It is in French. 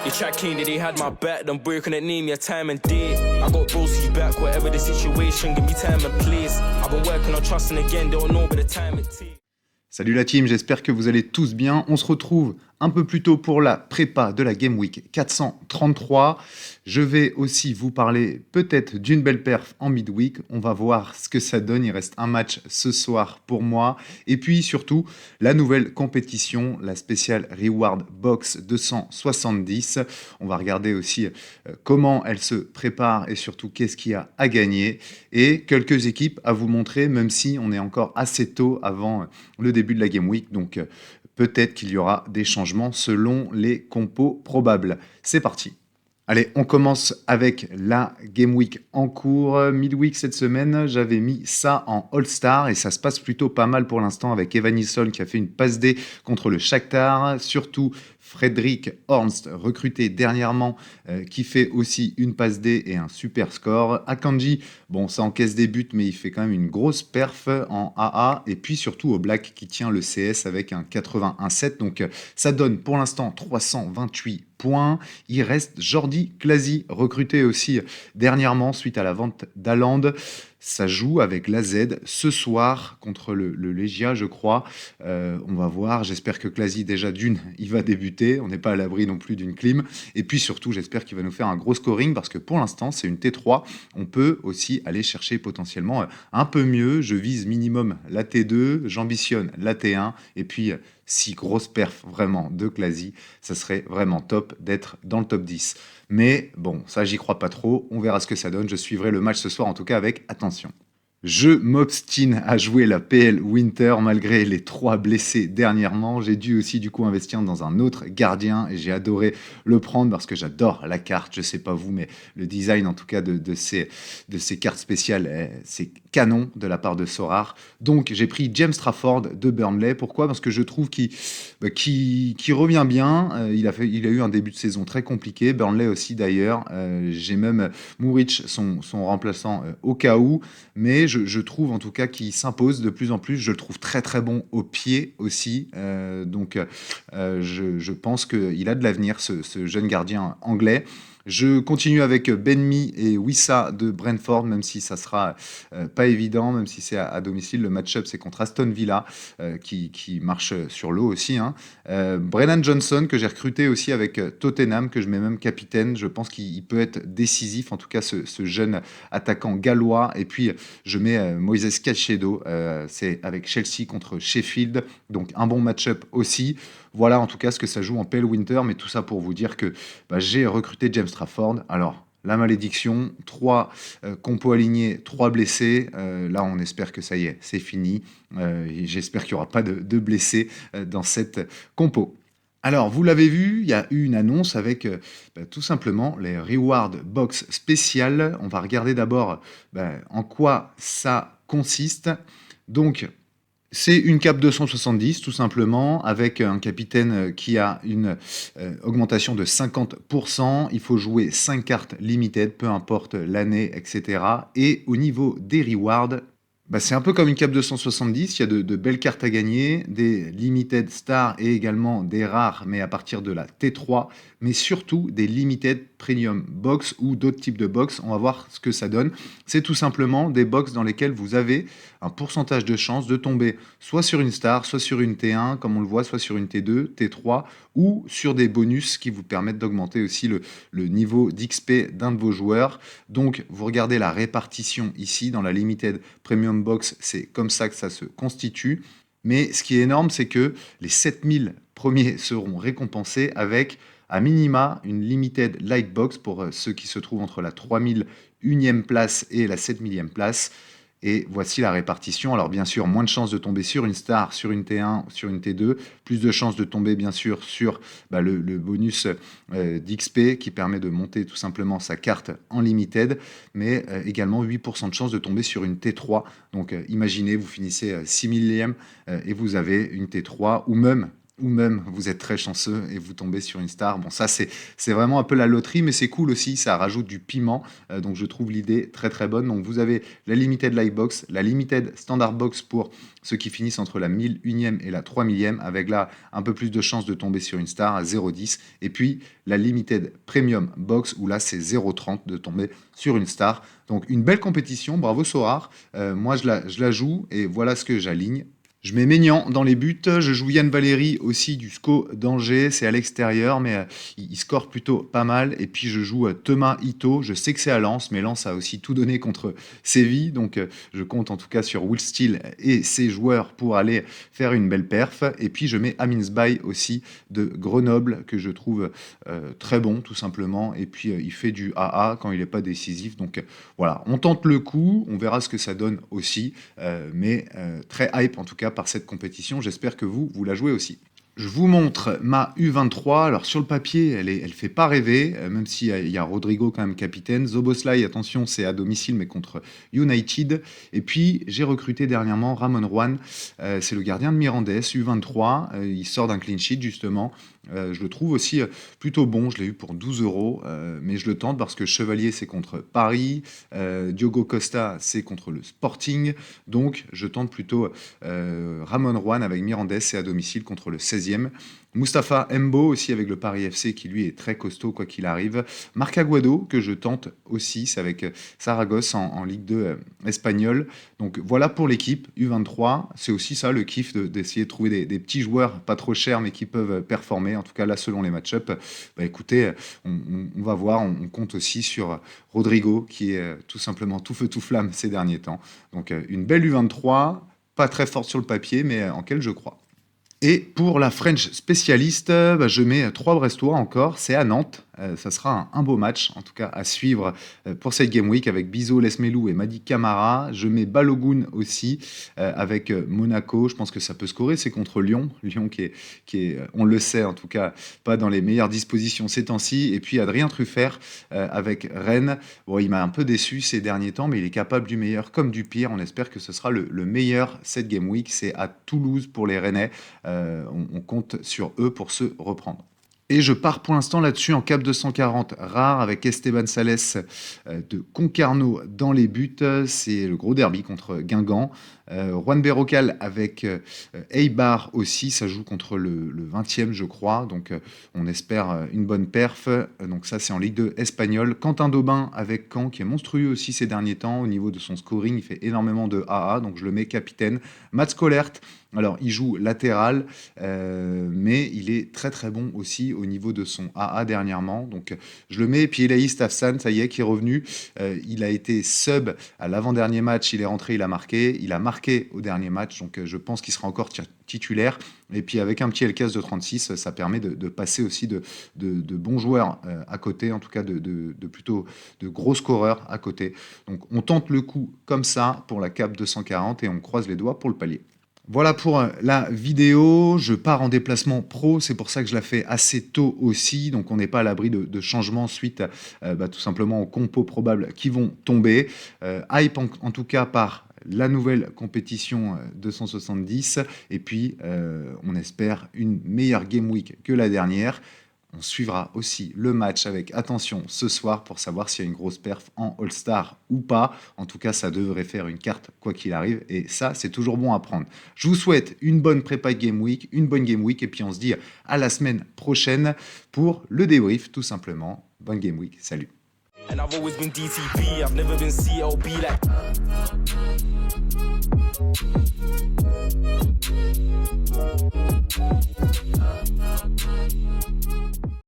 They tried clean that they had my back, them boy couldn't name me a time and day. I got broski back, whatever the situation, give me time and place. I've been working on trusting again, they don't know but the time it takes. Salut la team, j'espère que vous allez tous bien. On se retrouve un peu plus tôt pour la prépa de la Game Week 433. Je vais aussi vous parler peut-être d'une belle perf en midweek. On va voir ce que ça donne. Il reste un match ce soir pour moi. Et puis surtout, la nouvelle compétition, la spéciale Reward Box 270. On va regarder aussi comment elle se prépare et surtout qu'est-ce qu'il y a à gagner. Et quelques équipes à vous montrer, même si on est encore assez tôt avant le début de la Game Week. Donc peut-être qu'il y aura des changements selon les compos probables. C'est parti. Allez, on commence avec la Game Week en cours. Midweek cette semaine, j'avais mis ça en All-Star et ça se passe plutôt pas mal pour l'instant avec Evan Nilsson qui a fait une passe D contre le Shakhtar. Surtout Fredrik Hornst, recruté dernièrement, qui fait aussi une passe D et un super score. Akanji, bon, ça encaisse des buts, mais il fait quand même une grosse perf en AA. Et puis surtout au Black qui tient le CS avec un 81-7. Donc ça donne pour l'instant 328 points. Il reste Jordi Klasi, recruté aussi dernièrement suite à la vente d'Haaland. Ça joue avec l'AZ ce soir contre le Legia, je crois. On va voir. J'espère que Klasi, déjà d'une, il va débuter. On n'est pas à l'abri non plus d'une clim. Et puis surtout, j'espère qu'il va nous faire un gros scoring parce que pour l'instant, c'est une T3. On peut aussi aller chercher potentiellement un peu mieux. Je vise minimum la T2. J'ambitionne la T1. Et puis, si grosse perf vraiment de Klasi, ça serait vraiment top d'être dans le top 10. Mais bon, ça, j'y crois pas trop. On verra ce que ça donne. Je suivrai le match ce soir, en tout cas, avec attention. Je m'obstine à jouer la PL Winter malgré les 3 blessés dernièrement. J'ai dû aussi du coup investir dans un autre gardien et j'ai adoré le prendre parce que j'adore la carte. Je sais pas vous, mais le design en tout cas de ces cartes spéciales, c'est canon de la part de Sorar. Donc j'ai pris James Trafford de Burnley. Pourquoi ? Parce que je trouve qu'il revient bien. Il a eu un début de saison très compliqué. Burnley aussi d'ailleurs. J'ai même Muric, son remplaçant au cas où. Mais je trouve en tout cas qu'il s'impose de plus en plus. Je le trouve très très bon au pied aussi. Donc je pense qu'il a de l'avenir, ce jeune gardien anglais. Je continue avec Benmi et Wissa de Brentford, même si ça sera pas évident, même si c'est à domicile. Le match-up, c'est contre Aston Villa, qui marche sur l'eau aussi. Brennan Johnson, que j'ai recruté aussi avec Tottenham, que je mets même capitaine. Je pense qu'il peut être décisif, en tout cas ce jeune attaquant gallois. Et puis, je mets Moises Caicedo, c'est avec Chelsea contre Sheffield. Donc, un bon match-up aussi. Voilà en tout cas ce que ça joue en PL Winter, mais tout ça pour vous dire que j'ai recruté James Trafford. Alors, la malédiction, 3 compos alignés, 3 blessés. Là, on espère que ça y est, c'est fini. J'espère qu'il n'y aura pas de blessés dans cette compo. Alors, vous l'avez vu, il y a eu une annonce avec tout simplement les Reward Box spéciales. On va regarder d'abord en quoi ça consiste. Donc, c'est une cape 270 tout simplement avec un capitaine qui a une augmentation de 50%. Il faut jouer 5 cartes limited, peu importe l'année, etc. Et au niveau des rewards, c'est un peu comme une cape 270, il y a de belles cartes à gagner, des limited stars et également des rares, mais à partir de la T3, mais surtout des limited premium box ou d'autres types de box. On va voir ce que ça donne. C'est tout simplement des box dans lesquelles vous avez un pourcentage de chance de tomber soit sur une star, soit sur une T1, comme on le voit, soit sur une T2, T3, ou sur des bonus qui vous permettent d'augmenter aussi le niveau d'XP d'un de vos joueurs. Donc, vous regardez la répartition ici dans la Limited Premium Box, c'est comme ça que ça se constitue. Mais ce qui est énorme, c'est que les 7000 premiers seront récompensés avec à minima une Limited Light Box pour ceux qui se trouvent entre la 3001e place et la 7000e place. Et voici la répartition. Alors bien sûr, moins de chances de tomber sur une star, sur une T1, sur une T2. Plus de chances de tomber bien sûr sur le bonus d'XP qui permet de monter tout simplement sa carte en limited. Mais également 8% de chances de tomber sur une T3. Donc imaginez, vous finissez 6000e et vous avez une T3 ou même ou même vous êtes très chanceux et vous tombez sur une star. Bon, ça c'est vraiment un peu la loterie, mais c'est cool aussi, ça rajoute du piment, donc je trouve l'idée très très bonne. Donc vous avez la Limited Lightbox, la Limited Standard Box pour ceux qui finissent entre la 1001e et la 3000e, avec là un peu plus de chances de tomber sur une star à 0,10, et puis la Limited Premium Box, où là c'est 0,30 de tomber sur une star. Donc une belle compétition, bravo Sorare. Moi je la joue, et voilà ce que j'aligne. Je mets Maignan dans les buts, je joue Yann Valéry aussi du SCO d'Angers, c'est à l'extérieur, mais il score plutôt pas mal. Et puis je joue Thomas Ito, je sais que c'est à Lens, mais Lens a aussi tout donné contre Séville, donc je compte en tout cas sur Will Steele et ses joueurs pour aller faire une belle perf. Et puis je mets Amin Sbaï aussi de Grenoble, que je trouve très bon tout simplement, et puis il fait du AA quand il n'est pas décisif, donc voilà, on tente le coup, on verra ce que ça donne aussi, mais très hype en tout cas par cette compétition. J'espère que vous la jouez aussi. Je vous montre ma U23. Alors sur le papier, elle fait pas rêver, même s'il y a Rodrigo quand même capitaine. Szoboszlai, attention, c'est à domicile, mais contre United. Et puis j'ai recruté dernièrement Ramon Juan, c'est le gardien de Mirandés, U23. Il sort d'un clean sheet justement. Je le trouve aussi plutôt bon, je l'ai eu pour 12 €, mais je le tente parce que Chevalier c'est contre Paris, Diogo Costa c'est contre le Sporting, donc je tente plutôt Ramon Juan avec Mirandés, c'est à domicile contre le 16e. Mustapha Mbo aussi avec le Paris FC qui lui est très costaud quoi qu'il arrive. Marc Aguado que je tente aussi, c'est avec Saragosse en Ligue 2 espagnole. Donc voilà pour l'équipe U23, c'est aussi ça le kiff d'essayer de trouver des petits joueurs pas trop chers mais qui peuvent performer, en tout cas là selon les match-up. Bah, écoutez, on va voir, on compte aussi sur Rodrigo qui est tout simplement tout feu tout flamme ces derniers temps. Donc une belle U23, pas très forte sur le papier mais en quelle je crois. Et pour la French spécialiste, je mets 3 Brestois encore, c'est à Nantes. Ça sera un beau match, en tout cas à suivre pour cette Game Week avec Bizo, Lesmelou et Madi Camara. Je mets Balogun aussi avec Monaco. Je pense que ça peut scorer, c'est contre Lyon. Lyon qui est, on le sait en tout cas, pas dans les meilleures dispositions ces temps-ci. Et puis Adrien Truffert avec Rennes. Bon, il m'a un peu déçu ces derniers temps, mais il est capable du meilleur comme du pire. On espère que ce sera le meilleur cette Game Week. C'est à Toulouse pour les Rennais. On compte sur eux pour se reprendre. Et je pars pour l'instant là-dessus en cap 240 rare avec Esteban Sales de Concarneau dans les buts. C'est le gros derby contre Guingamp. Juan Berrocal avec Eibar aussi, ça joue contre le 20e je crois, donc on espère une bonne perf. Donc ça c'est en Ligue 2 espagnole. Quentin Daubin avec Caen qui est monstrueux aussi ces derniers temps au niveau de son scoring, il fait énormément de AA, donc je le mets capitaine. Mats Colert, alors il joue latéral, mais il est très très bon aussi au niveau de son AA dernièrement, donc je le mets. Et puis Elaïs Tafsan, ça y est, qui est revenu, il a été sub à l'avant-dernier match, il est rentré, il a marqué au dernier match, donc je pense qu'il sera encore titulaire. Et puis avec un petit LKS de 36, ça permet de passer aussi de bons joueurs à côté, en tout cas plutôt de gros scoreurs à côté. Donc on tente le coup comme ça pour la cap 240 et on croise les doigts pour le palier. Voilà pour la vidéo, je pars en déplacement pro, c'est pour ça que je la fais assez tôt aussi, donc on n'est pas à l'abri de changements suite tout simplement aux compos probables qui vont tomber. Hype en tout cas par la nouvelle compétition 270, et puis on espère une meilleure Game Week que la dernière. On suivra aussi le match avec attention ce soir pour savoir s'il y a une grosse perf en All-Star ou pas. En tout cas, ça devrait faire une carte quoi qu'il arrive, et ça, c'est toujours bon à prendre. Je vous souhaite une bonne prépa Game Week, une bonne Game Week, et puis on se dit à la semaine prochaine pour le débrief, tout simplement. Bonne Game Week, salut. And I've always been DTP, I've never been CLB like